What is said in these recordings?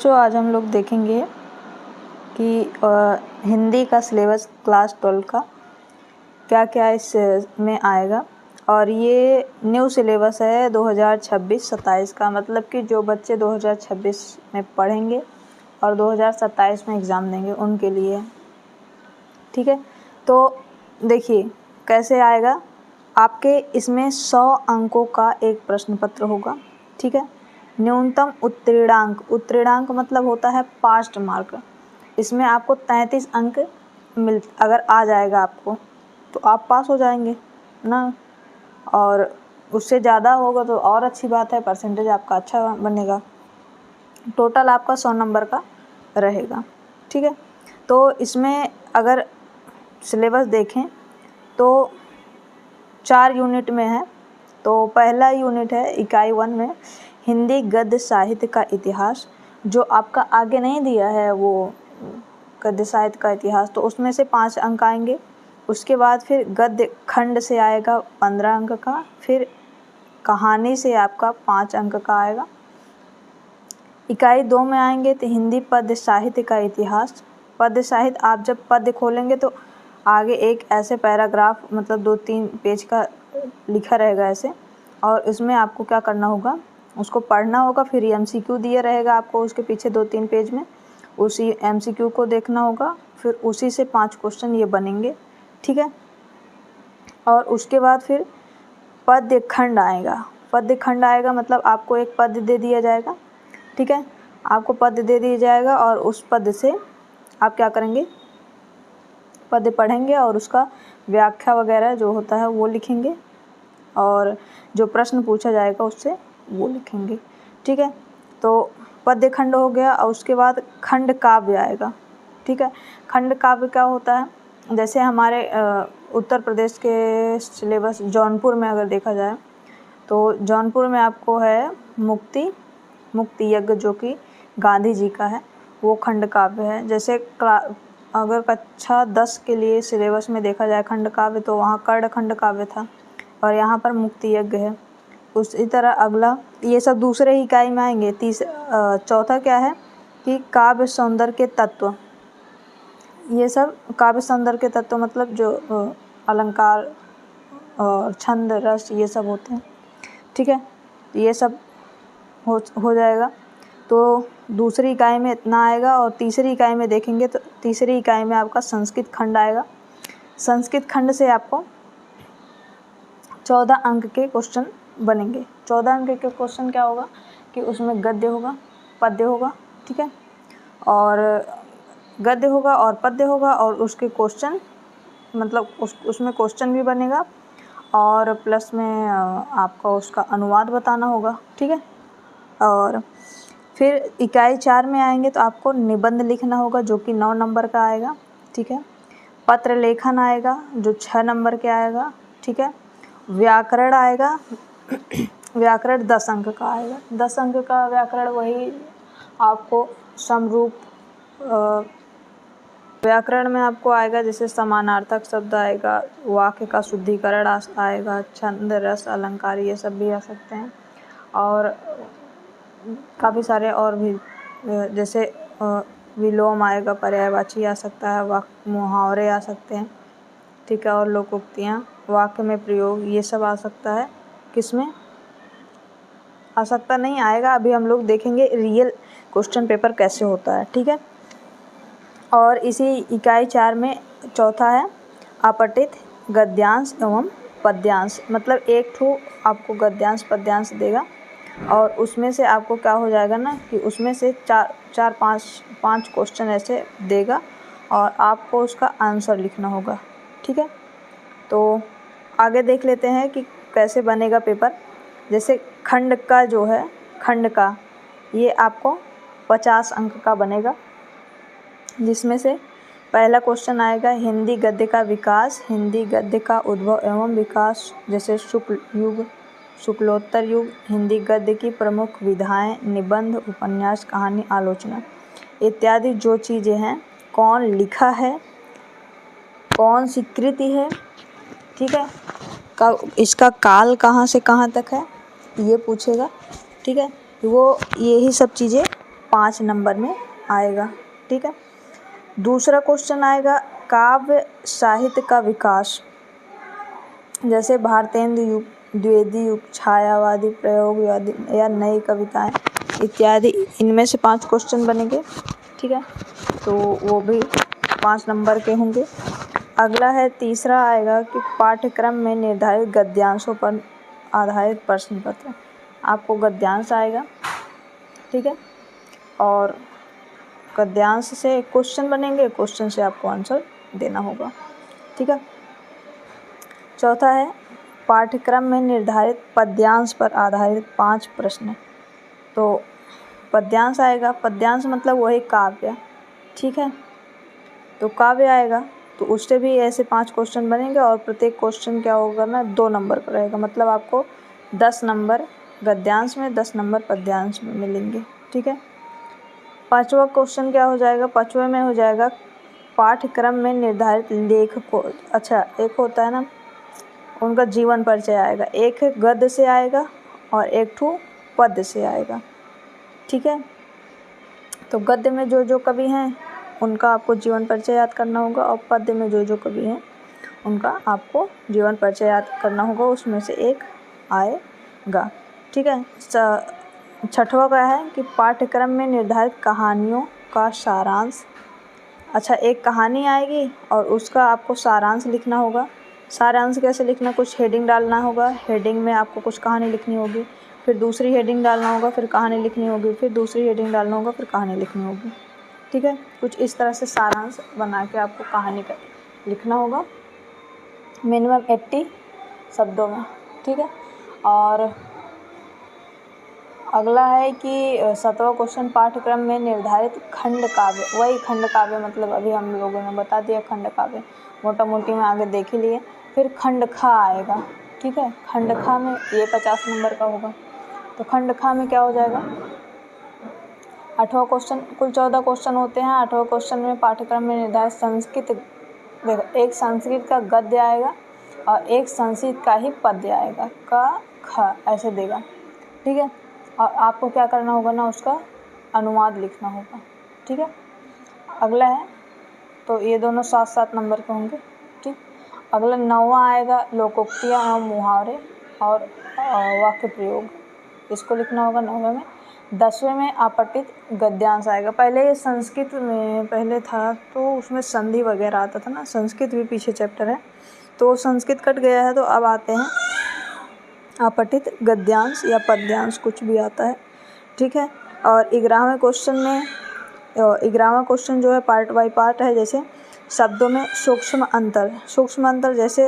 बच्चों, आज हम लोग देखेंगे कि हिंदी का सिलेबस क्लास 12 का क्या क्या इसमें आएगा। और ये न्यू सिलेबस है 2026-27 का, मतलब कि जो बच्चे 2026 में पढ़ेंगे और 2027 में एग्ज़ाम देंगे उनके लिए। ठीक है, तो देखिए कैसे आएगा। आपके इसमें 100 अंकों का एक प्रश्न पत्र होगा। ठीक है, न्यूनतम उत्तीर्णांक मतलब होता है पास्ट मार्क। इसमें आपको 33 अंक अगर आ जाएगा आपको तो आप पास हो जाएंगे ना, और उससे ज़्यादा होगा तो और अच्छी बात है, परसेंटेज आपका अच्छा बनेगा। टोटल आपका 100 नंबर का रहेगा। ठीक है, तो इसमें अगर सिलेबस देखें तो 4 यूनिट में है। तो पहला यूनिट है इकाई 1 में हिंदी गद्य साहित्य का इतिहास, जो आपका आगे नहीं दिया है वो गद्य साहित्य का इतिहास, तो उसमें से 5 अंक आएंगे। उसके बाद फिर गद्य खंड से आएगा 15 अंक का, फिर कहानी से आपका 5 अंक का आएगा। इकाई 2 में आएंगे तो हिंदी पद्य साहित्य का इतिहास। पद्य साहित्य आप जब पद्य खोलेंगे तो आगे एक ऐसे पैराग्राफ मतलब 2-3 पेज का लिखा रहेगा ऐसे, और इसमें आपको क्या करना होगा, उसको पढ़ना होगा। फिर MCQ दिया रहेगा आपको उसके पीछे 2-3 पेज में, उसी MCQ को देखना होगा। फिर उसी से 5 क्वेश्चन ये बनेंगे। ठीक है, और उसके बाद फिर पद्य खंड आएगा। पद्य खंड आएगा मतलब आपको एक पद्य दे दिया जाएगा। ठीक है, आपको पद्य दे दिया जाएगा और उस पद्य से आप क्या करेंगे, पद्य पढ़ेंगे और उसका व्याख्या वगैरह जो होता है वो लिखेंगे, और जो प्रश्न पूछा जाएगा उससे वो लिखेंगे। ठीक है, तो पद्य खंड हो गया और उसके बाद खंड काव्य आएगा। ठीक है, खंड काव्य क्या होता है, जैसे हमारे उत्तर प्रदेश के सिलेबस जौनपुर में अगर देखा जाए तो जौनपुर में आपको है मुक्ति यज्ञ, जो कि गांधी जी का है, वो खंड काव्य है। जैसे अगर कक्षा 10 के लिए सिलेबस में देखा जाए खंड काव्य, तो वहाँ कर्ण खंड काव्य था और यहाँ पर मुक्ति यज्ञ है। उसी तरह अगला, ये सब दूसरे ही इकाई में आएंगे। चौथा क्या है कि काव्य सौंदर्य के तत्व। ये सब काव्य सौंदर्य के तत्व मतलब जो अलंकार और छंद रस ये सब होते हैं। ठीक है, ये सब हो जाएगा। तो दूसरी इकाई में इतना आएगा, और तीसरी इकाई में देखेंगे तो तीसरी इकाई में आपका संस्कृत खंड आएगा। संस्कृत खंड से आपको 14 अंक के क्वेश्चन बनेंगे। 14 अंक के क्वेश्चन क्या होगा कि उसमें गद्य होगा, पद्य होगा। ठीक है, और गद्य होगा और पद्य होगा, और उसके क्वेश्चन मतलब उसमें क्वेश्चन भी बनेगा, और प्लस में आपका उसका अनुवाद बताना होगा। ठीक है, और फिर इकाई 4 में आएंगे तो आपको निबंध लिखना होगा, जो कि 9 नंबर का आएगा। ठीक है, पत्र लेखन आएगा जो 6 नंबर के आएगा। ठीक है, व्याकरण आएगा व्याकरण 10 अंक का आएगा। 10 अंक का व्याकरण वही आपको समरूप व्याकरण में आपको आएगा, जैसे समानार्थक शब्द आएगा, वाक्य का शुद्धिकरण आएगा, छंद रस अलंकार ये सब भी आ सकते हैं, और काफ़ी सारे और भी, जैसे विलोम आएगा, पर्यायवाची आ सकता है, मुहावरे आ सकते हैं। ठीक है, और लोकोक्तियाँ, वाक्य में प्रयोग, ये सब आ सकता है। किसमें आ सकता नहीं आएगा, अभी हम लोग देखेंगे रियल क्वेश्चन पेपर कैसे होता है। ठीक है, और इसी इकाई 4 में चौथा है अपठित गद्यांश एवं पद्यांश, मतलब एक ठो आपको गद्यांश पद्यांश देगा, और उसमें से आपको क्या हो जाएगा ना कि उसमें से 4-5 क्वेश्चन ऐसे देगा, और आपको उसका आंसर लिखना होगा। ठीक है, तो आगे देख लेते हैं कि कैसे बनेगा पेपर। जैसे खंड का जो है, खंड का ये आपको 50 अंक का बनेगा, जिसमें से पहला क्वेश्चन आएगा हिंदी गद्य का विकास, हिंदी गद्य का उद्भव एवं विकास, जैसे शुक्ल युग, शुक्लोत्तर युग, हिंदी गद्य की प्रमुख विधाएं, निबंध, उपन्यास, कहानी, आलोचना इत्यादि जो चीज़ें हैं, कौन लिखा है, कौन सी कृति है। ठीक है, इसका काल कहाँ से कहाँ तक है ये पूछेगा। ठीक है, वो यही सब चीज़ें 5 नंबर में आएगा। ठीक है। दूसरा क्वेश्चन आएगा काव्य साहित्य का विकास, जैसे भारतेंदु युग, द्विवेदी युग, छायावादी, प्रयोगवादी या नई कविताएं इत्यादि। इनमें से 5 क्वेश्चन बनेंगे। ठीक है, तो वो भी 5 नंबर के होंगे। अगला है, तीसरा आएगा कि पाठ्यक्रम में निर्धारित गद्यांशों पर आधारित प्रश्न पत्र। आपको गद्यांश आएगा। ठीक है, और गद्यांश से क्वेश्चन बनेंगे, क्वेश्चन से आपको आंसर देना होगा। ठीक है। चौथा है पाठ्यक्रम में निर्धारित पद्यांश पर आधारित 5 प्रश्न। तो पद्यांश आएगा, पद्यांश मतलब वही काव्य। ठीक है, तो काव्य आएगा, तो उससे भी ऐसे 5 क्वेश्चन बनेंगे और प्रत्येक क्वेश्चन क्या होगा ना 2 नंबर का रहेगा। मतलब आपको 10 नंबर गद्यांश में, 10 नंबर पद्यांश में मिलेंगे। ठीक है। 5वां क्वेश्चन क्या हो जाएगा, 5वें में हो जाएगा पाठ्यक्रम में निर्धारित लेखकों। अच्छा, एक होता है ना उनका जीवन परिचय आएगा, एक गद्य से आएगा और एक ठो पद्य से आएगा। ठीक है, तो गद्य में जो जो कवि हैं उनका आपको जीवन परिचय याद करना होगा और पद्य में जो जो कवि हैं उनका आपको जीवन परिचय याद करना होगा, उसमें से एक आएगा। ठीक है। 6वां क्या है कि पाठ्यक्रम में निर्धारित कहानियों का सारांश। अच्छा, एक कहानी आएगी और उसका आपको सारांश लिखना होगा। सारांश कैसे लिखना, कुछ हेडिंग डालना होगा, हेडिंग में आपको कुछ कहानी लिखनी होगी, फिर दूसरी हेडिंग डालना होगा, फिर कहानी लिखनी होगी, फिर दूसरी हेडिंग डालना होगा, फिर कहानी लिखनी होगी। ठीक है, कुछ इस तरह से सारांश बना के आपको कहानी का लिखना होगा, मिनिमम 80 शब्दों में। ठीक है, और अगला है कि 7वां क्वेश्चन पाठ्यक्रम में निर्धारित खंड काव्य। वही खंड काव्य मतलब अभी हम लोगों ने बता दिया, खंड काव्य मोटा मोटी में आगे देख ही लिए। फिर खंड खा आएगा। ठीक है, खंड खा में ये 50 नंबर का होगा। तो खंड खा में क्या हो जाएगा, 8वां क्वेश्चन, कुल 14 क्वेश्चन होते हैं। 8वां क्वेश्चन में पाठ्यक्रम में निर्धारित संस्कृत, देखो एक संस्कृत का गद्य आएगा और एक संस्कृत का ही पद्य आएगा, क ख ऐसे देगा। ठीक है, और आपको क्या करना होगा ना, उसका अनुवाद लिखना होगा। ठीक है, अगला है, तो ये दोनों 7-7 नंबर के होंगे। ठीक, अगला 9वां आएगा लोकोक्तियाँ एवं मुहावरे और वाक्य प्रयोग, इसको लिखना होगा 9वें में। 10वें में आपठित गद्यांश आएगा। पहले ये संस्कृत में पहले था तो उसमें संधि वगैरह आता था ना, संस्कृत भी पीछे चैप्टर है, तो संस्कृत कट गया है, तो अब आते हैं आपठित गद्यांश या पद्यांश, कुछ भी आता है। ठीक है, और 11वें क्वेश्चन में, 11वां क्वेश्चन जो है पार्ट बाय पार्ट है। जैसे शब्दों में सूक्ष्म अंतर, सूक्ष्म अंतर जैसे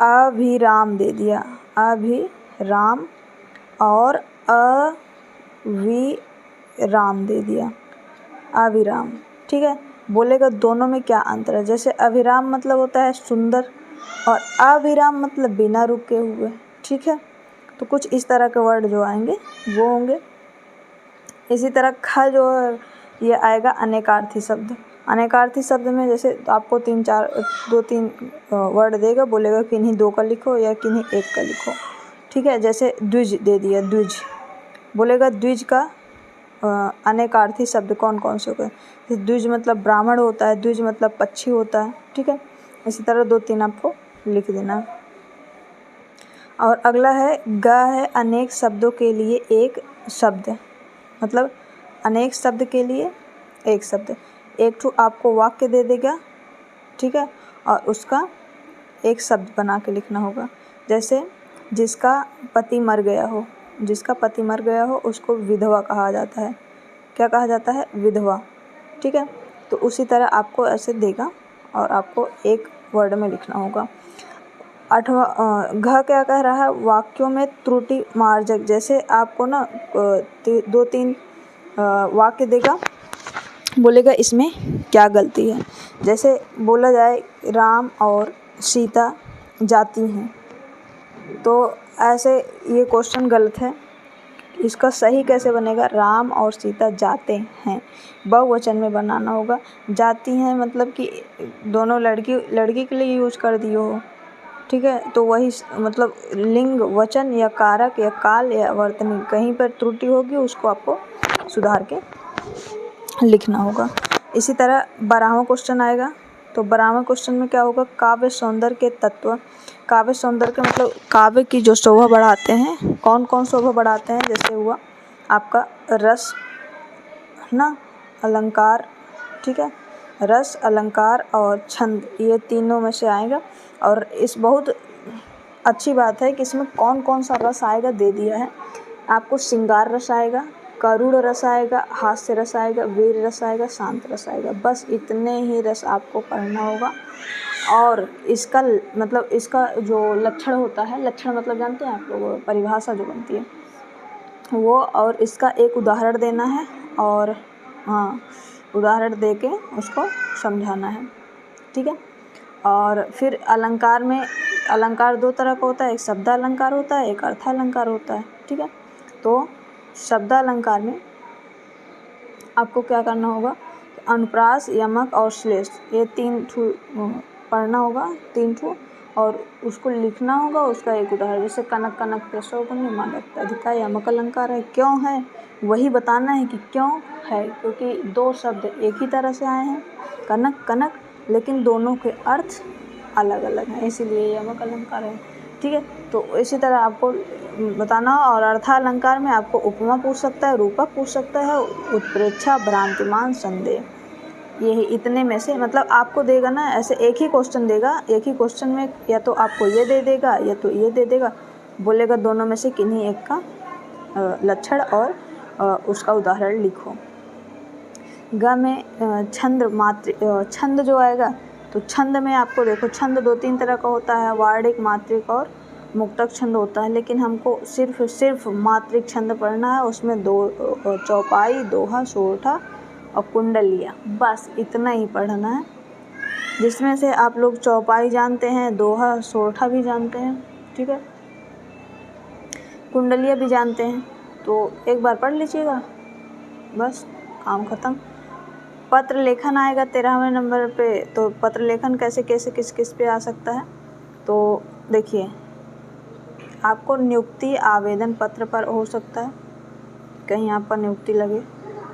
अभिराम दे दिया, अभिराम और अविराम दे दिया, अविराम। ठीक है, बोलेगा दोनों में क्या अंतर है। जैसे अविराम मतलब होता है सुंदर और अविराम मतलब बिना रुके हुए। ठीक है, तो कुछ इस तरह के वर्ड जो आएंगे वो होंगे। इसी तरह ख जो है ये आएगा अनेकार्थी शब्द। अनेकार्थी शब्द में जैसे आपको 2-3 वर्ड देगा, बोलेगा किन्हीं 2 का लिखो या किन्हीं 1 का लिखो। ठीक है, जैसे द्विज दे दिया, द्विज बोलेगा द्विज का अनेकार्थी शब्द कौन कौन से होगा। जैसे द्विज मतलब ब्राह्मण होता है, द्विज मतलब पक्षी होता है। ठीक है, इसी तरह 2-3 आपको लिख देना। और अगला है ग है अनेक शब्दों के लिए एक शब्द, मतलब अनेक शब्द के लिए एक शब्द। एक ठो आपको वाक्य दे देगा। ठीक है, और उसका एक शब्द बना के लिखना होगा। जैसे जिसका पति मर गया हो, जिसका पति मर गया हो उसको विधवा कहा जाता है। क्या कहा जाता है, विधवा। ठीक है, तो उसी तरह आपको ऐसे देगा और आपको एक वर्ड में लिखना होगा। 8वां घ क्या कह रहा है, वाक्यों में त्रुटि मार्जक। जैसे आपको ना 2-3 वाक्य देगा, बोलेगा इसमें क्या गलती है। जैसे बोला जाए राम और सीता जाती हैं, तो ऐसे ये क्वेश्चन गलत है। इसका सही कैसे बनेगा, राम और सीता जाते हैं, बहुवचन में बनाना होगा। जाती हैं मतलब कि दोनों लड़की के लिए यूज कर दिए हो। ठीक है, तो वही मतलब लिंग वचन या कारक या काल या वर्तनी, कहीं पर त्रुटि होगी उसको आपको सुधार के लिखना होगा। इसी तरह 12वां क्वेश्चन आएगा। तो 12वां क्वेश्चन में क्या होगा, काव्य सौंदर्य के तत्व। काव्य सौंदर्य का मतलब काव्य की जो शोभा बढ़ाते हैं, कौन कौन शोभा बढ़ाते हैं, जैसे हुआ आपका रस, है ना, अलंकार, ठीक है, रस, अलंकार और छंद, ये तीनों में से आएगा। और इस बहुत अच्छी बात है कि इसमें कौन कौन सा रस आएगा दे दिया है आपको। श्रृंगार रस आएगा, करुण रस आएगा, हास्य रस आएगा, वीर रस आएगा, शांत रस आएगा। बस इतने ही रस आपको पढ़ना होगा। और इसका मतलब इसका जो लक्षण होता है, लक्षण मतलब जानते हैं आप लोग, परिभाषा जो बनती है वो, और इसका एक उदाहरण देना है और हाँ, उदाहरण दे के उसको समझाना है, ठीक है। और फिर अलंकार में, अलंकार दो तरह का होता है, एक शब्द अलंकार होता है, एक अर्थ अलंकार होता है, ठीक है। तो शब्द अलंकार में आपको क्या करना होगा, अनुप्रास, यमक और श्लेष, ये 3 ठू पढ़ना होगा, 3 ठू, और उसको लिखना होगा। उसका एक उदाहरण, जैसे कनक कनक प्रसवगम्य मादक अधिका यमक अलंकार है, क्यों है वही बताना है कि क्यों है, क्योंकि 2 शब्द एक ही तरह से आए हैं, कनक कनक, लेकिन दोनों के अर्थ अलग अलग हैं, इसीलिए यमक अलंकार है, ठीक है। तो इसी तरह आपको बताना। और अर्थालंकार में आपको उपमा पूछ सकता है, रूपक पूछ सकता है, उत्प्रेक्षा, भ्रांतिमान, संदेह, यही इतने में से मतलब आपको देगा ना, ऐसे एक ही क्वेश्चन देगा, एक ही क्वेश्चन में या तो आपको ये दे देगा या तो ये दे देगा, बोलेगा दोनों में से किन्हीं एक का लक्षण और उसका उदाहरण लिखो। ग में छंद मात्र, छंद जो आएगा, तो छंद में आपको देखो, छंद 2-3 तरह का होता है, वार्णिक, मात्रिक और मुक्तक छंद होता है, लेकिन हमको सिर्फ मात्रिक छंद पढ़ना है। उसमें 2 चौपाई, दोहा, सोरठा और कुंडलिया, बस इतना ही पढ़ना है, जिसमें से आप लोग चौपाई जानते हैं, दोहा, सोरठा भी जानते हैं, ठीक है, कुंडलिया भी जानते हैं। तो एक बार पढ़ लीजिएगा, बस काम ख़त्म। पत्र लेखन आएगा 13वें नंबर पे। तो पत्र लेखन कैसे कैसे किस किस पे आ सकता है, तो देखिए, आपको नियुक्ति आवेदन पत्र पर हो सकता है, कहीं आपका नियुक्ति लगे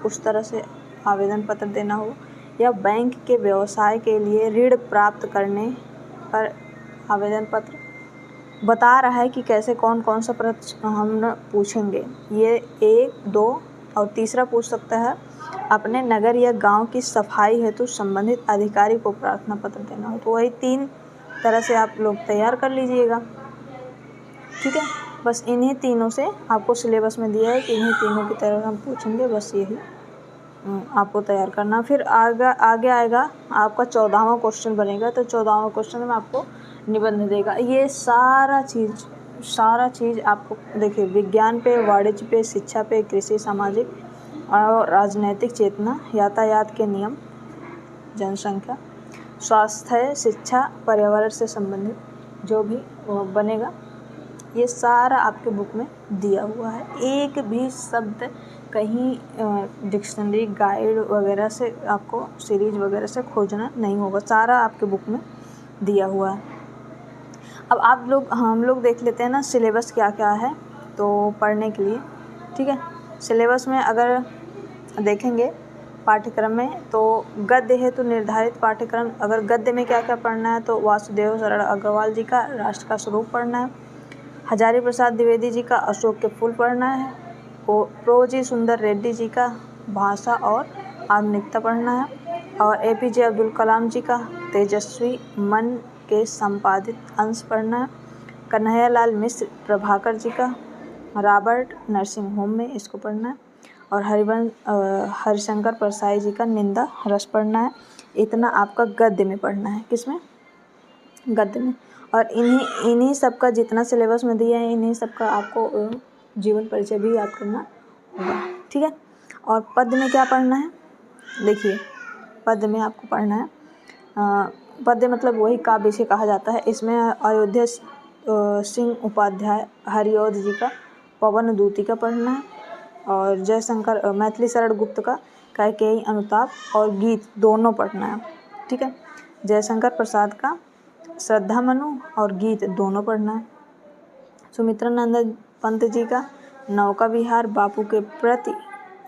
उस तरह से आवेदन पत्र देना हो, या बैंक के व्यवसाय के लिए ऋण प्राप्त करने पर आवेदन पत्र। बता रहा है कि कैसे कौन कौन सा प्रश्न हम पूछेंगे, ये 1, 2 और तीसरा पूछ सकता है, अपने नगर या गांव की सफाई हेतु संबंधित अधिकारी को प्रार्थना पत्र देना हो। तो वही 3 तरह से आप लोग तैयार कर लीजिएगा, ठीक है। बस इन्हीं तीनों से आपको सिलेबस में दिया है कि इन्हीं तीनों की तरह हम पूछेंगे, बस यही आपको तैयार करना। फिर आगे आएगा आपका 14वां क्वेश्चन बनेगा। तो 14वां क्वेश्चन में आपको निबंध देगा। ये सारा चीज़ आपको देखिए, विज्ञान पे, वाणिज्य पे, शिक्षा पे, कृषि, सामाजिक और राजनैतिक चेतना, यातायात के नियम, जनसंख्या, स्वास्थ्य, शिक्षा, पर्यावरण से संबंधित जो भी बनेगा, ये सारा आपके बुक में दिया हुआ है। एक भी शब्द कहीं डिक्शनरी, गाइड वगैरह से, आपको सीरीज वगैरह से खोजना नहीं होगा, सारा आपके बुक में दिया हुआ है। अब हम लोग देख लेते हैं ना सिलेबस क्या क्या है, तो पढ़ने के लिए, ठीक है। सिलेबस में अगर देखेंगे पाठ्यक्रम में, तो गद्य है तो निर्धारित पाठ्यक्रम, अगर गद्य में क्या क्या पढ़ना है, तो वासुदेव शरण अग्रवाल जी का राष्ट्र का स्वरूप पढ़ना है, हजारी प्रसाद द्विवेदी जी का अशोक के फूल पढ़ना है, प्रोजी सुंदर रेड्डी जी का भाषा और आधुनिकता पढ़ना है, और APJ अब्दुल कलाम जी का तेजस्वी मन के संपादित अंश पढ़ना है, कन्हैयालाल मिश्र प्रभाकर जी का रॉबर्ट नर्सिंग होम में, इसको पढ़ना है, और हरिशंकर परसाई जी का निंदा रस पढ़ना है। इतना आपका गद्य में पढ़ना है, किसमें, गद्य में। और इन्हीं सब का जितना सिलेबस में दिया है, इन्हीं सब का आपको जीवन परिचय भी याद करना होगा, ठीक है। और पद्य में क्या पढ़ना है, देखिए, पद्य में आपको पढ़ना है, पद्य मतलब वही काव्य से कहा जाता है। इसमें अयोध्या सिंह उपाध्याय हरिऔध जी का पवन दूती का पढ़ना है, और जयशंकर मैथिली शरण गुप्त का कैकेयी अनुताप और गीत दोनों पढ़ना है, ठीक है। जयशंकर प्रसाद का श्रद्धा मनु और गीत दोनों पढ़ना है। सुमित्रानंद पंत जी का नौका विहार बापू के प्रति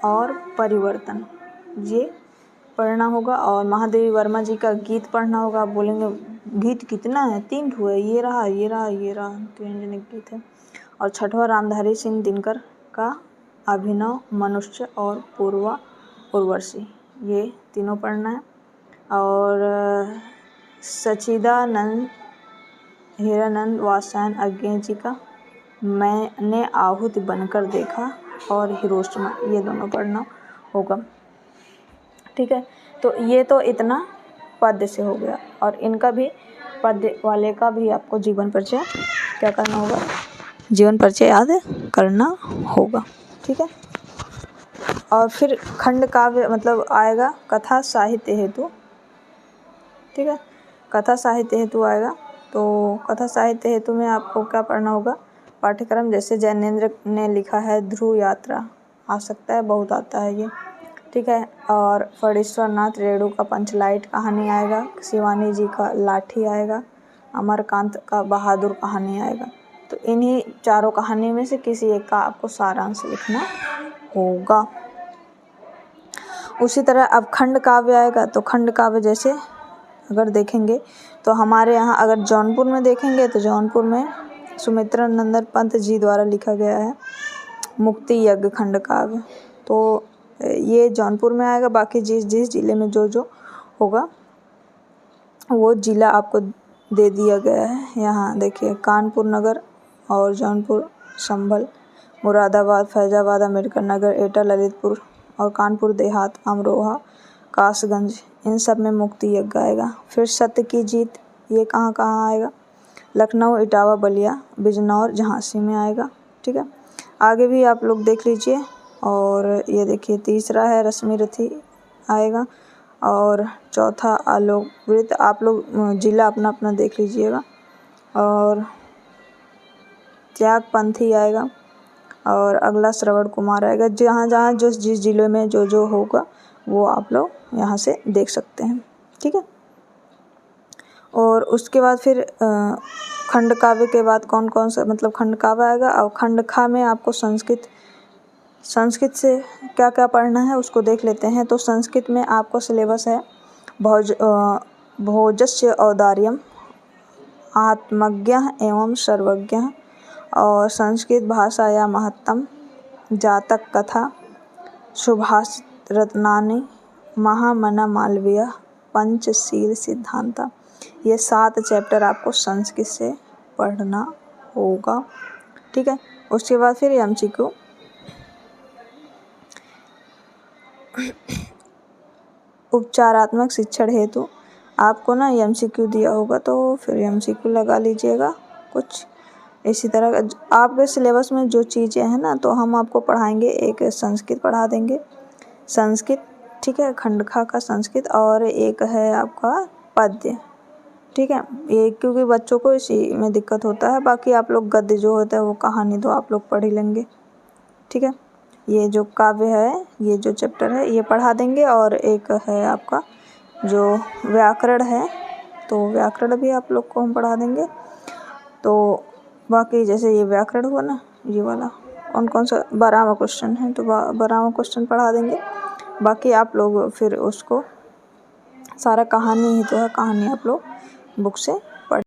और परिवर्तन, ये पढ़ना होगा। और महादेवी वर्मा जी का गीत पढ़ना होगा। आप बोलेंगे गीत कितना है, 3 ठो है, ये रहा ये रहा ये रहा, 3 जने गीत है। और छठवां रामधारी सिंह दिनकर का अभिनव मनुष्य और पूर्वा उर्वशी, ये तीनों पढ़ना है। और सच्चिदानंद हीरानंद वात्स्यायन अज्ञे जी का मैंने आहुति बनकर देखा और हिरोशिमा, ये दोनों पढ़ना होगा। ठीक है, तो ये तो इतना पद्य से हो गया। और इनका भी पद्य वाले का भी आपको जीवन परिचय क्या करना होगा, जीवन परिचय याद करना होगा। ठीक है, और फिर खंड काव्य मतलब आएगा कथा साहित्य हेतु। ठीक है, कथा साहित्य हेतु आएगा। तो कथा साहित्य हेतु में आपको क्या पढ़ना होगा, पाठ्यक्रम जैसे जैनेंद्र ने लिखा है ध्रुव यात्रा, आ सकता है, बहुत आता है ये। ठीक है, और फणीश्वर नाथ रेणु का पंचलाइट कहानी आएगा, शिवानी जी का लाठी आएगा, अमरकांत का बहादुर कहानी आएगा। तो इन्हीं चारों कहानी में से किसी एक का आपको सारांश लिखना होगा। उसी तरह अब खंड काव्य आएगा। तो खंड काव्य जैसे अगर देखेंगे तो हमारे यहाँ अगर जौनपुर में देखेंगे तो जौनपुर में सुमित्रा नंदन पंत जी द्वारा लिखा गया है मुक्ति यज्ञ खंड काव्य। तो ये जौनपुर में आएगा। बाकी जिस जिस जिले में जो जो होगा वो जिला आपको दे दिया गया है। यहाँ देखिए कानपुर नगर और जौनपुर, संभल, मुरादाबाद, फैजाबाद, अम्बेडकर नगर, एटा, ललितपुर और कानपुर देहात, अमरोहा, कासगंज, इन सब में मुक्ति यज्ञ आएगा। फिर सत्य की जीत, ये कहाँ कहाँ आएगा, लखनऊ, इटावा, बलिया, बिजनौर, झांसी में आएगा। ठीक है, आगे भी आप लोग देख लीजिए। और ये देखिए तीसरा है रश्मि रथी आएगा। और चौथा आलोक वृत्त, आप लोग जिला अपना अपना देख लीजिएगा। और त्यागपंथी आएगा। और अगला श्रवण कुमार आएगा। जहाँ जहाँ जिस जिले में जो जो होगा वो आप लोग यहाँ से देख सकते हैं। ठीक है, और उसके बाद फिर खंड काव्य के बाद कौन कौन सा मतलब खंड काव्य आएगा। और खंड खा में आपको संस्कृत से क्या क्या पढ़ना है उसको देख लेते हैं। तो संस्कृत में आपको सिलेबस है भोजस्य औदार्यम, आत्मज्ञः एवं सर्वज्ञः, और संस्कृत भाषाया महत्तम, जातक कथा, सुभाषित रत्नानि, महामना मालवीय, पंचशील सिद्धांता। ये 7 चैप्टर आपको संस्कृत से पढ़ना होगा। ठीक है, उसके बाद फिर एमसीक्यू उपचारात्मक शिक्षण हेतु आपको ना एमसीक्यू दिया होगा, तो फिर एमसीक्यू लगा लीजिएगा। कुछ इसी तरह आपके सिलेबस में जो चीज़ें हैं ना, तो हम आपको पढ़ाएंगे। एक संस्कृत पढ़ा देंगे, संस्कृत, ठीक है, खंडखा का संस्कृत, और एक है आपका पद्य। ठीक है, ये क्योंकि बच्चों को इसी में दिक्कत होता है। बाकी आप लोग गद्य जो होता है वो कहानी तो आप लोग पढ़ ही लेंगे। ठीक है, ये जो काव्य है, ये जो चैप्टर है ये पढ़ा देंगे। और एक है आपका जो व्याकरण है, तो व्याकरण भी आप लोग को हम पढ़ा देंगे। तो बाकी जैसे ये व्याकरण हुआ ना, ये वाला कौन कौन सा 12वां क्वेश्चन है, तो 12वां क्वेश्चन पढ़ा देंगे। बाकी आप लोग फिर उसको सारा कहानी ही तो है, कहानी आप लोग बुक से